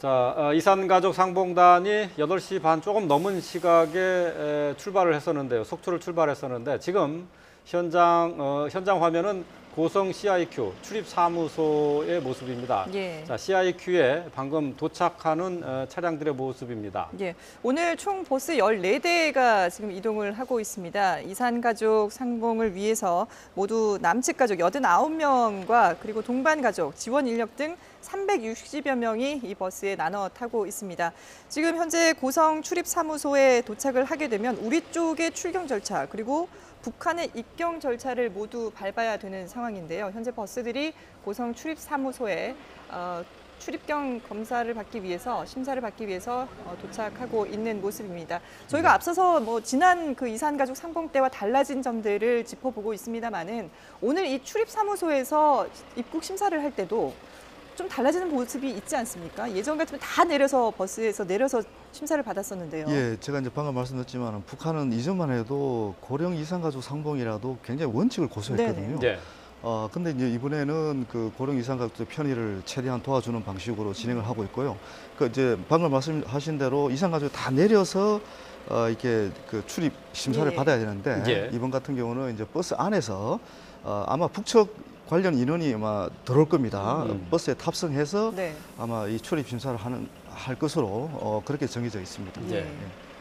자, 이산가족 상봉단이 8시 반 조금 넘은 시각에 출발을 했었는데요. 속초를 출발했었는데 지금 현장 화면은 고성 CIQ 출입사무소의 모습입니다. 예. 자, CIQ에 방금 도착하는 차량들의 모습입니다. 예. 오늘 총 버스 14대가 지금 이동을 하고 있습니다. 이산가족 상봉을 위해서 모두 남측 가족 89명과 그리고 동반 가족, 지원 인력 등 360여 명이 이 버스에 나눠 타고 있습니다. 지금 현재 고성 출입사무소에 도착을 하게 되면 우리 쪽의 출경 절차 그리고 북한의 입경 절차를 모두 밟아야 되는 상황인데요. 현재 버스들이 고성 출입사무소에 출입경 검사를 받기 위해서 심사를 받기 위해서 도착하고 있는 모습입니다. 저희가 앞서서 지난 그 이산가족 상봉 때와 달라진 점들을 짚어보고 있습니다만은 오늘 이 출입사무소에서 입국 심사를 할 때도 좀 달라지는 모습이 있지 않습니까? 예전 같으면 다 내려서 버스에서 내려서 심사를 받았었는데요. 예, 제가 이제 방금 말씀드렸지만 북한은 이전만 해도 고령 이산가족 상봉이라도 굉장히 원칙을 고수했거든요. 네. 근데 이제 이번에는 그 고령 이산가족의 편의를 최대한 도와주는 방식으로 진행을 하고 있고요. 그 이제 방금 말씀하신 대로 이산가족 다 내려서 이렇게 그 출입 심사를 예. 받아야 되는데 이번 같은 경우는 이제 버스 안에서 아마 북측 관련 인원이 아마 들어올 겁니다. 버스에 탑승해서 네. 아마 이 출입 심사를 할 것으로 그렇게 정해져 있습니다. 네.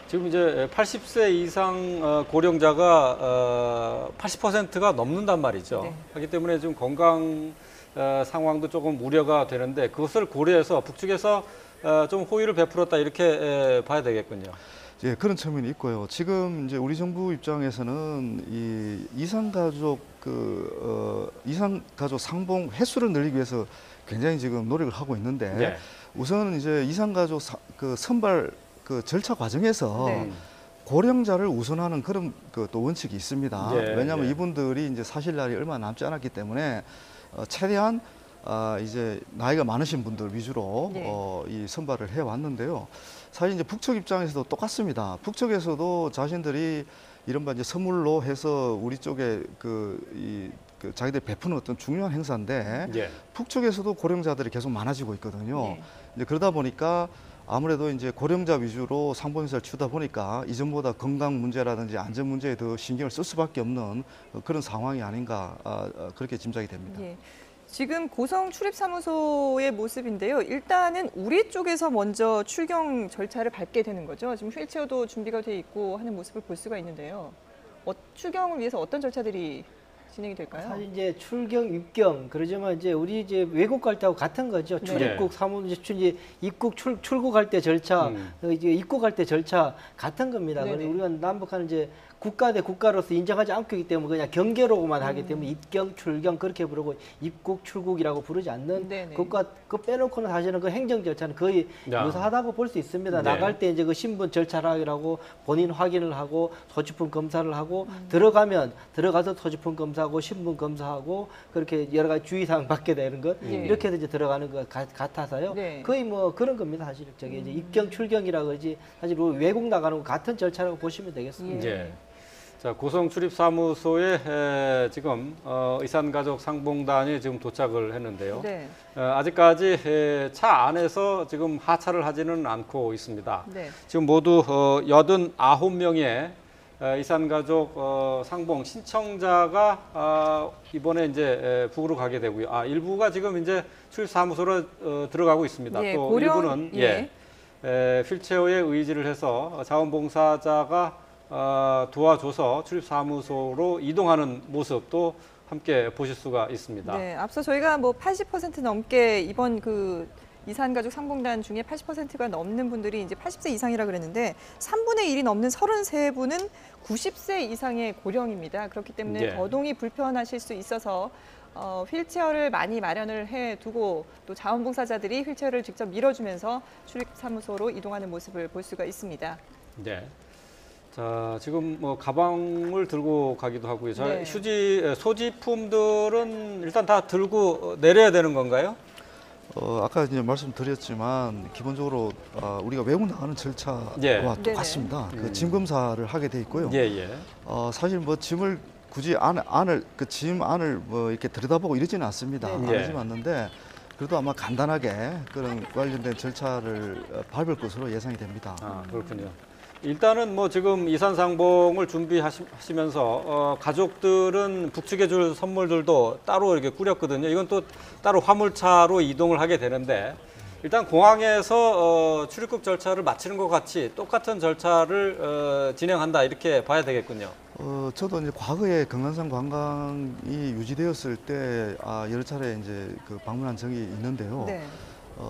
지금 이제 80세 이상 고령자가 80%가 넘는단 말이죠. 네. 하기 때문에 좀 건강 상황도 조금 우려가 되는데 그것을 고려해서 북측에서 좀 호의를 베풀었다 이렇게 봐야 되겠군요. 예, 그런 측면이 있고요. 지금 이제 우리 정부 입장에서는 이 이산가족 이산가족 상봉 횟수를 늘리기 위해서 굉장히 지금 노력을 하고 있는데 네. 우선 이제 이산가족 선발 그 절차 과정에서 네. 고령자를 우선하는 그런 또 원칙이 있습니다. 네, 왜냐하면 네. 이분들이 이제 사실 날이 얼마 남지 않았기 때문에 최대한 이제 나이가 많으신 분들 위주로 네. 이 선발을 해 왔는데요. 사실 이제 북측 입장에서도 똑같습니다. 북측에서도 자신들이 이른바 이제 선물로 해서 우리 쪽에 그 자기들이 베푸는 어떤 중요한 행사인데 예. 북측에서도 고령자들이 계속 많아지고 있거든요. 네. 이제 그러다 보니까 아무래도 이제 고령자 위주로 상봉행사를 치다 보니까 이전보다 건강 문제라든지 안전 문제에 더 신경을 쓸 수밖에 없는 그런 상황이 아닌가 그렇게 짐작이 됩니다. 예. 지금 고성 출입사무소의 모습인데요. 일단은 우리 쪽에서 먼저 출경 절차를 밟게 되는 거죠. 지금 휠체어도 준비가 돼 있고 하는 모습을 볼 수가 있는데요. 출경을 위해서 어떤 절차들이 진행이 될까요? 사실 이제 출경, 입경 그러지만 이제 우리 이제 외국 갈 때하고 같은 거죠. 네. 출입국 이제 입국 출국할 때 절차, 이제 입국할 때 절차 같은 겁니다. 네네. 우리가 남북한은 이제 국가 대 국가로서 인정하지 않고 있기 때문에 그냥 경계로만 하기 때문에 입경, 출경 그렇게 부르고 입국, 출국이라고 부르지 않는 네네. 그것과 그 빼놓고는 사실은 그 행정 절차는 거의 야. 유사하다고 볼 수 있습니다. 네. 나갈 때 이제 그 신분 절차라고 본인 확인을 하고 소지품 검사를 하고 들어가서 소지품 검사하고 신분 검사하고 그렇게 여러 가지 주의사항 받게 되는 것 네. 이렇게 해서 이제 들어가는 것 같아서요. 네. 거의 뭐 그런 겁니다. 사실 저기 이제 입경, 출경이라고 그러지 사실 우리 외국 나가는 거 같은 절차라고 보시면 되겠습니다. 예. 자, 고성 출입사무소에 지금 이산가족 상봉단이 지금 도착을 했는데요. 네. 아직까지 차 안에서 지금 하차를 하지는 않고 있습니다. 네. 지금 모두 89명의 이산가족 상봉 신청자가 이번에 이제 북으로 가게 되고요. 일부가 지금 이제 출입사무소로 들어가고 있습니다. 예, 또 일부는 휠체어에 의지를 해서 자원봉사자가 도와줘서 출입사무소로 이동하는 모습도 함께 보실 수가 있습니다. 네, 앞서 저희가 80% 넘게 이번 그 이산가족 상봉단 중에 80%가 넘는 분들이 이제 80세 이상이라 그랬는데 3분의 1이 넘는 33분은 90세 이상의 고령입니다. 그렇기 때문에 네. 거동이 불편하실 수 있어서 휠체어를 많이 마련을 해두고 또 자원봉사자들이 휠체어를 직접 밀어주면서 출입사무소로 이동하는 모습을 볼 수가 있습니다. 네. 자, 지금 가방을 들고 가기도 하고요. 네. 소지품들은 일단 다 들고 내려야 되는 건가요? 아까 이제 말씀드렸지만 기본적으로 우리가 외국 나가는 절차와 예. 똑같습니다. 그 짐 검사를 하게 돼 있고요. 예. 사실 짐을 굳이 짐 안을 이렇게 들여다보고 이러지는 않습니다. 네. 안 하지는 않는데 그래도 아마 간단하게 그런 관련된 절차를 밟을 것으로 예상이 됩니다. 아, 그렇군요. 일단은 뭐 지금 이산상봉을 준비하시면서 가족들은 북측에 줄 선물들도 따로 이렇게 꾸렸거든요. 이건 또 따로 화물차로 이동을 하게 되는데 일단 공항에서 출입국 절차를 마치는 것 같이 똑같은 절차를 진행한다 이렇게 봐야 되겠군요. 저도 이제 과거에 금강산 관광이 유지되었을 때 여러 차례 이제 그 방문한 적이 있는데요. 네.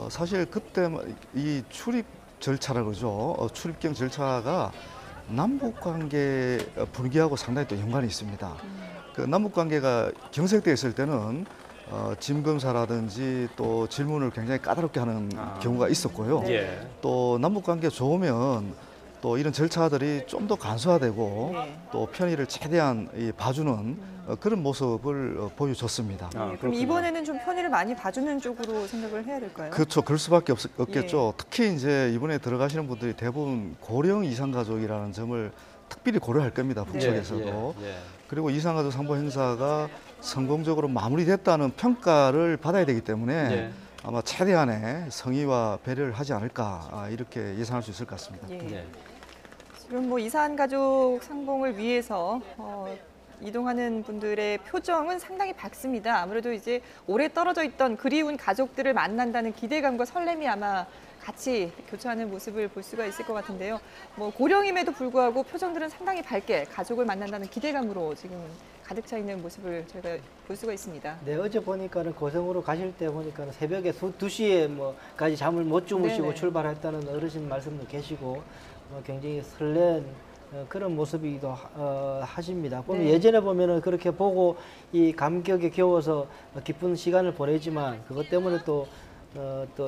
사실 그때 이 출입 절차라 그러죠. 출입경 절차가 남북 관계 분위기하고 상당히 또 연관이 있습니다. 그 남북 관계가 경색되어 있을 때는 짐 검사라든지 또 질문을 굉장히 까다롭게 하는 경우가 있었고요. 예. 또 남북 관계 좋으면 또 이런 절차들이 좀 더 간소화되고 네. 또 편의를 최대한 봐주는 그런 모습을 보여줬습니다. 그럼 그렇군요. 이번에는 좀 편의를 많이 봐주는 쪽으로 생각을 해야 될까요? 그렇죠. 그럴 수밖에 없겠죠. 특히 이제 이번에 들어가시는 분들이 대부분 고령 이산가족이라는 점을 특별히 고려할 겁니다. 북측에서도. 예. 그리고 이산가족 상봉 행사가 성공적으로 마무리됐다는 평가를 받아야 되기 때문에 예. 아마 최대한의 성의와 배려를 하지 않을까 이렇게 예상할 수 있을 것 같습니다. 예. 예. 지금 뭐 이산 가족 상봉을 위해서 이동하는 분들의 표정은 상당히 밝습니다. 아무래도 이제 오래 떨어져 있던 그리운 가족들을 만난다는 기대감과 설렘이 아마 같이 교차하는 모습을 볼 수가 있을 것 같은데요. 뭐 고령임에도 불구하고 표정들은 상당히 밝게 가족을 만난다는 기대감으로 지금 가득 차 있는 모습을 저희가 볼 수가 있습니다. 네, 어제 보니까는 고성으로 가실 때 보니까는 새벽에 2시에 뭐까지 잠을 못 주무시고 네네. 출발했다는 어르신 말씀도 계시고 굉장히 설렌 그런 모습이기도 하십니다. 보면 네. 예전에 보면은 그렇게 보고 이 감격에 겨워서 기쁜 시간을 보내지만 그것 때문에 또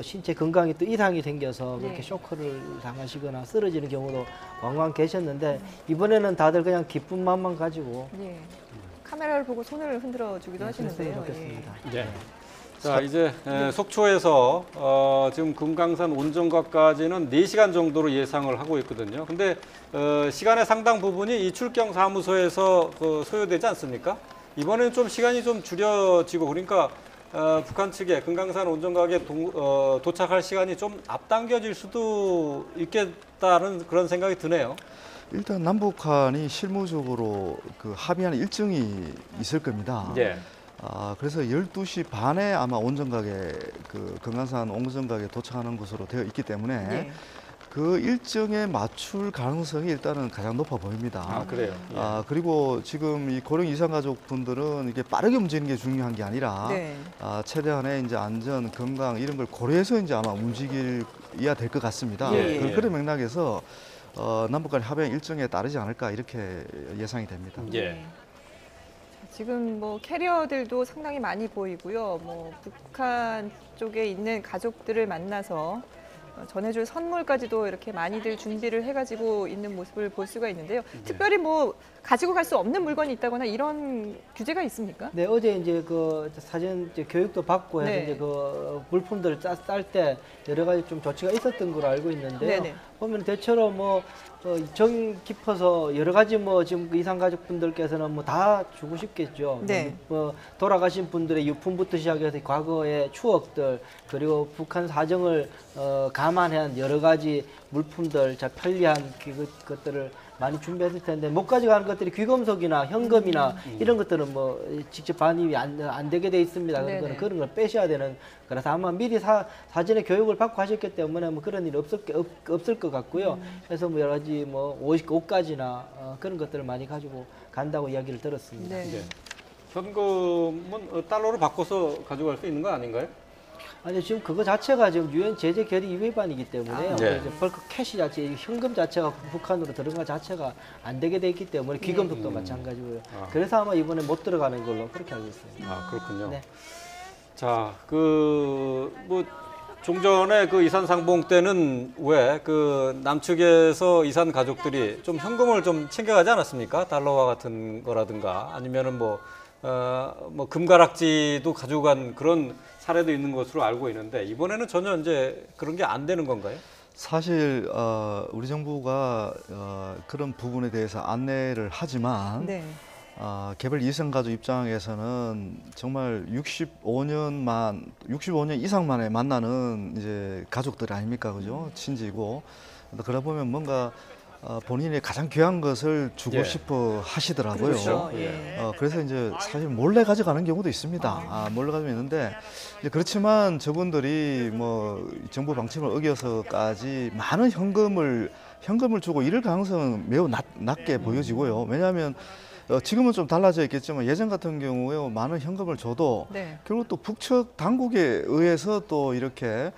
신체 건강이 또 이상이 생겨서 그렇게 네. 쇼크를 당하시거나 쓰러지는 경우도 왕왕 계셨는데 이번에는 다들 그냥 기쁜 마음만 가지고 예. 카메라를 보고 손을 흔들어 주기도 하시는데요. 좋겠습니다. 예. 자, 이제 속초에서 지금 금강산 온정각까지는 4시간 정도로 예상을 하고 있거든요. 근데 시간의 상당 부분이 이 출경 사무소에서 소요되지 않습니까? 이번에는 좀 시간이 좀 줄여지고 그러니까 북한 측에 금강산 온정각에 도착할 시간이 좀 앞당겨질 수도 있겠다는 그런 생각이 드네요. 일단 남북한이 실무적으로 그 합의하는 일정이 있을 겁니다. 예. 그래서 12시 반에 아마 온정각에 그 금강산 온정각에 도착하는 것으로 되어 있기 때문에 예. 그 일정에 맞출 가능성이 일단은 가장 높아 보입니다. 아, 그래요. 예. 그리고 지금 이 고령 이산가족 분들은 이게 빠르게 움직이는 게 중요한 게 아니라 네. 최대한의 이제 안전, 건강 이런 걸 고려해서 이제 아마 움직여야 될 것 같습니다. 예. 그런 맥락에서 남북 간 합의 일정에 따르지 않을까 이렇게 예상이 됩니다. 예. 네. 지금 뭐 캐리어들도 상당히 많이 보이고요. 뭐 북한 쪽에 있는 가족들을 만나서 전해줄 선물까지도 이렇게 많이들 준비를 해가지고 있는 모습을 볼 수가 있는데요. 특별히 뭐 가지고 갈 수 없는 물건이 있다거나 이런 규제가 있습니까? 네, 어제 이제 그 사전 이제 교육도 받고 해서 네. 이제 그 물품들을 쌀 때 여러 가지 좀 조치가 있었던 걸로 알고 있는데요. 네네. 보면 대체로 뭐 정 깊어서 여러 가지 뭐 지금 이산 가족분들께서는 뭐 다 주고 싶겠죠. 네. 뭐 돌아가신 분들의 유품부터 시작해서 과거의 추억들 그리고 북한 사정을 감안한 여러 가지 물품들, 자 편리한 것들을 많이 준비했을 텐데 못 가져가는 것들이 귀금속이나 현금이나 이런 것들은 뭐 직접 반입이 안 되게 돼 있습니다. 네네. 그러니까 그런 걸 빼셔야 되는 그래서 아마 미리 사전에 교육을 받고 하셨기 때문에 뭐 그런 일이 없을 것 같고요. 그래서 뭐 여러 가지 뭐 옷가지나 그런 것들을 많이 가지고 간다고 이야기를 들었습니다. 네. 예. 현금은 달러로 바꿔서 가져갈 수 있는 거 아닌가요? 아니 지금 그거 자체가 지금 유엔 제재 결의 위반이기 때문에요. 네. 그래서 벌크 캐시 자체, 현금 자체가 북한으로 들어간 것 자체가 안 되게 돼 있기 때문에 귀금속도 마찬가지고요. 그래서 아마 이번에 못 들어가는 걸로 그렇게 알고 있습니다. 아, 그렇군요. 네. 자, 뭐 종전에 그 이산 상봉 때는 왜 그 남측에서 이산 가족들이 좀 현금을 좀 챙겨가지 않았습니까? 달러와 같은 거라든가 아니면은 뭐 금가락지도 가지고 간 그런 사례도 있는 것으로 알고 있는데 이번에는 전혀 이제 그런 게 안 되는 건가요? 사실 우리 정부가 그런 부분에 대해서 안내를 하지만 네. 개별 이성가족 입장에서는 정말 65년 이상 만에 만나는 이제 가족들 아닙니까, 그죠? 친지고. 그러다 보면 뭔가 본인이 가장 귀한 것을 주고 예. 싶어 하시더라고요. 그렇죠. 예. 예. 그래서 이제 사실 몰래 가져가는 경우도 있습니다. 몰래 가지고 있는데 이제 그렇지만 저분들이 뭐 정부 방침을 어겨서까지 많은 현금을 주고 이럴 가능성은 매우 낮게 보여지고요. 왜냐하면 지금은 좀 달라져 있겠지만 예전 같은 경우에 많은 현금을 줘도 네. 결국 또 북측 당국에 의해서 또 이렇게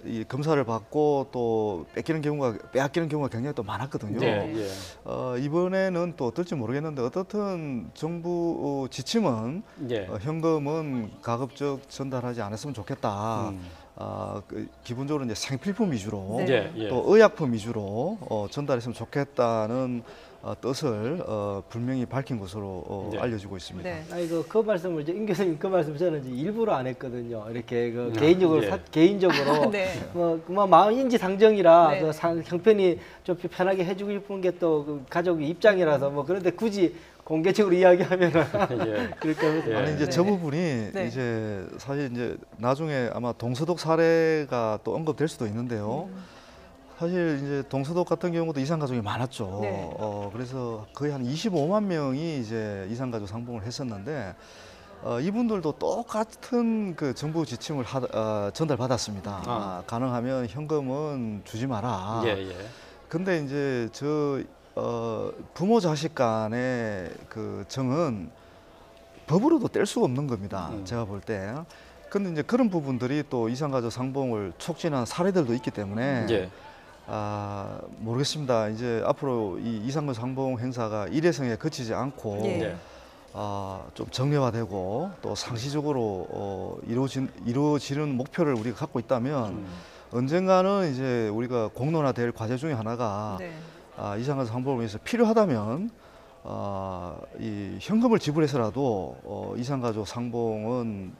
이 검사를 받고 또 빼앗기는 경우가 굉장히 또 많았거든요. 예, 예. 이번에는 또 어떨지 모르겠는데 어떻든 정부 지침은 예. 현금은 가급적 전달하지 않았으면 좋겠다. 기본적으로 이제 생필품 위주로 네. 예, 예. 또 의약품 위주로 전달했으면 좋겠다는 뜻을 분명히 밝힌 것으로 네. 알려지고 있습니다. 네. 아니 그 말씀을 이제 임 교수님 그 말씀 저는 이제 일부러 안 했거든요. 이렇게 그 아, 개인적으로 예. 개인적으로 네. 뭐 마음인지 상정이라 네. 그 형편이 좀 편하게 해주고 싶은 게 또 그 가족의 입장이라서 뭐 그런데 굳이 공개적으로 이야기하면은 예. 그러니까 예. 아니 이제 네. 저 부분이 네. 이제 사실 이제 나중에 아마 동서독 사례가 또 언급될 수도 있는데요. 사실 이제 동서독 같은 경우도 이산 가족이 많았죠. 네. 그래서 거의 한 25만 명이 이제 이산 가족 상봉을 했었는데 이분들도 똑같은 그 정부 지침을 전달받았습니다. 가능하면 현금은 주지 마라. 예, 예. 근데 이제 부모 자식 간의 그 정은 법으로도 뗄 수가 없는 겁니다. 제가 볼 때. 근데 이제 그런 부분들이 또 이산가족 상봉을 촉진한 사례들도 있기 때문에 예. 모르겠습니다. 이제 앞으로 이 이산가족 상봉 행사가 일회성에 그치지 않고 예. 예. 좀 정례화되고 또 상시적으로 이루어지는 목표를 우리가 갖고 있다면 언젠가는 이제 우리가 공론화될 과제 중에 하나가 네. 이산가족 상봉을 위해서 필요하다면 이 현금을 지불해서라도 이산가족 상봉은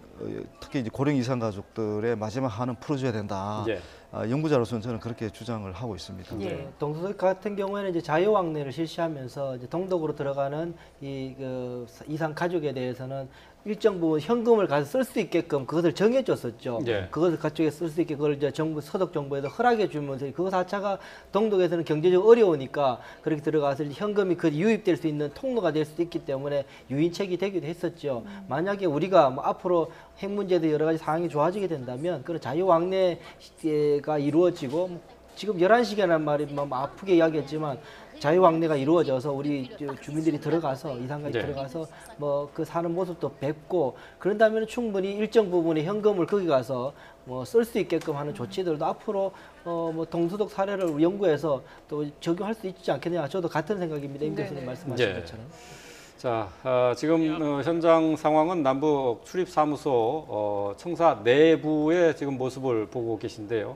특히 이제 고령 이산가족들의 마지막 한은 풀어줘야 된다. 예. 연구자로서는 저는 그렇게 주장을 하고 있습니다. 예. 동서독 같은 경우에는 이제 자유왕래를 실시하면서 이제 동독으로 들어가는 그 이산 가족에 대해서는 일정 부분 현금을 가서 쓸 수 있게끔 그것을 정해줬었죠. 예. 그것을 가족에 쓸 수 있게 그걸 이제 서독 정부에서 허락해 주면서 그거 자체가 동독에서는 경제적으로 어려우니까 그렇게 들어가서 현금이 그 유입될 수 있는 통로가 될 수도 있기 때문에 유인책이 되기도 했었죠. 만약에 우리가 뭐 앞으로 핵 문제도 여러 가지 상황이 좋아지게 된다면 그런 자유왕래가 이루어지고 지금 11시간이라는 말이 뭐 아프게 이야기했지만 자유왕래가 이루어져서 우리 주민들이 들어가서 이산가족이 네. 들어가서 뭐 그 사는 모습도 뵙고 그런다면 충분히 일정 부분의 현금을 거기 가서 뭐 쓸 수 있게끔 하는 조치들도 앞으로 뭐 동서독 사례를 연구해서 또 적용할 수 있지 않겠느냐. 저도 같은 생각입니다. 임 교수님 네네. 말씀하신 네. 것처럼. 자, 지금 현장 상황은 남북 출입사무소 청사 내부의 지금 모습을 보고 계신데요.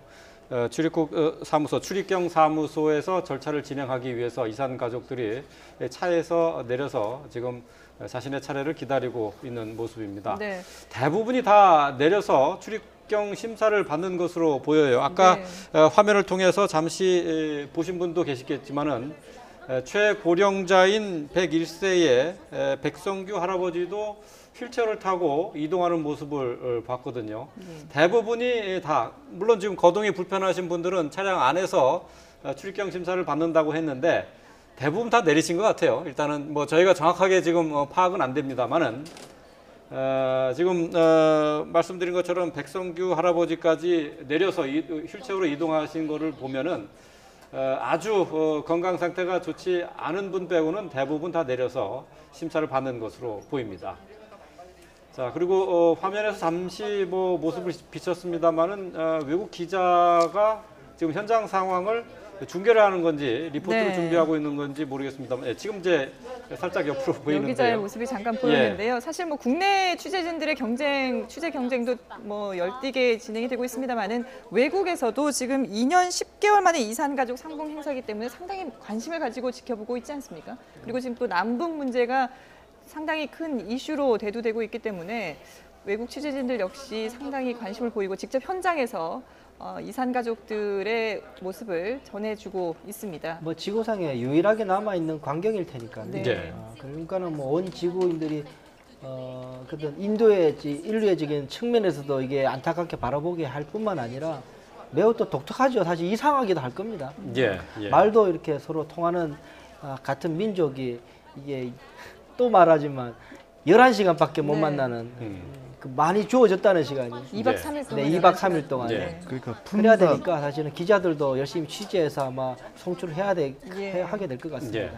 출입국 사무소, 출입경 사무소에서 절차를 진행하기 위해서 이산 가족들이 차에서 내려서 지금 자신의 차례를 기다리고 있는 모습입니다. 네. 대부분이 다 내려서 출입경 심사를 받는 것으로 보여요. 아까 네. 화면을 통해서 잠시 보신 분도 계시겠지만은 최고령자인 101세의 백성규 할아버지도 휠체어를 타고 이동하는 모습을 봤거든요. 대부분이 다, 물론 지금 거동이 불편하신 분들은 차량 안에서 출입경 심사를 받는다고 했는데 대부분 다 내리신 것 같아요. 일단은 뭐 저희가 정확하게 지금 파악은 안 됩니다만은 지금 말씀드린 것처럼 백성규 할아버지까지 내려서 휠체어로 이동하신 거를 보면은 아주 건강 상태가 좋지 않은 분 빼고는 대부분 다 내려서 심사를 받는 것으로 보입니다. 자, 그리고 화면에서 잠시 뭐 모습을 비쳤습니다만은 외국 기자가 지금 현장 상황을 중계를 하는 건지 리포트를 네. 준비하고 있는 건지 모르겠습니다만 지금 이제 살짝 옆으로 여기자의 보이는데요. 모습이 잠깐 보였는데요. 사실 뭐 국내 취재진들의 취재 경쟁도 뭐 열띠게 진행이 되고 있습니다만은 외국에서도 지금 2년 10개월 만에 이산 가족 상봉 행사이기 때문에 상당히 관심을 가지고 지켜보고 있지 않습니까? 그리고 지금 또 남북 문제가 상당히 큰 이슈로 대두되고 있기 때문에 외국 취재진들 역시 상당히 관심을 보이고 직접 현장에서 이산 가족들의 모습을 전해주고 있습니다. 뭐 지구상에 유일하게 남아 있는 광경일 테니까. 네. 네. 그러니까는 뭐 온 지구인들이 그런 인도의 인류애적인 측면에서도 이게 안타깝게 바라보게 할 뿐만 아니라 매우 또 독특하죠. 사실 이상하기도 할 겁니다. 예, 예. 말도 이렇게 서로 통하는 같은 민족이 이게 또 말하지만 11시간밖에 못 네. 만나는 그 많이 주어졌다는 시간이. 2박 네. 3일 동안. 네, 2박 3일 동안. 네. 그러니까 그래야 품과 되니까 사실은 기자들도 열심히 취재해서 아마 송출을 해야 예. 하게 될 것 같습니다. 예.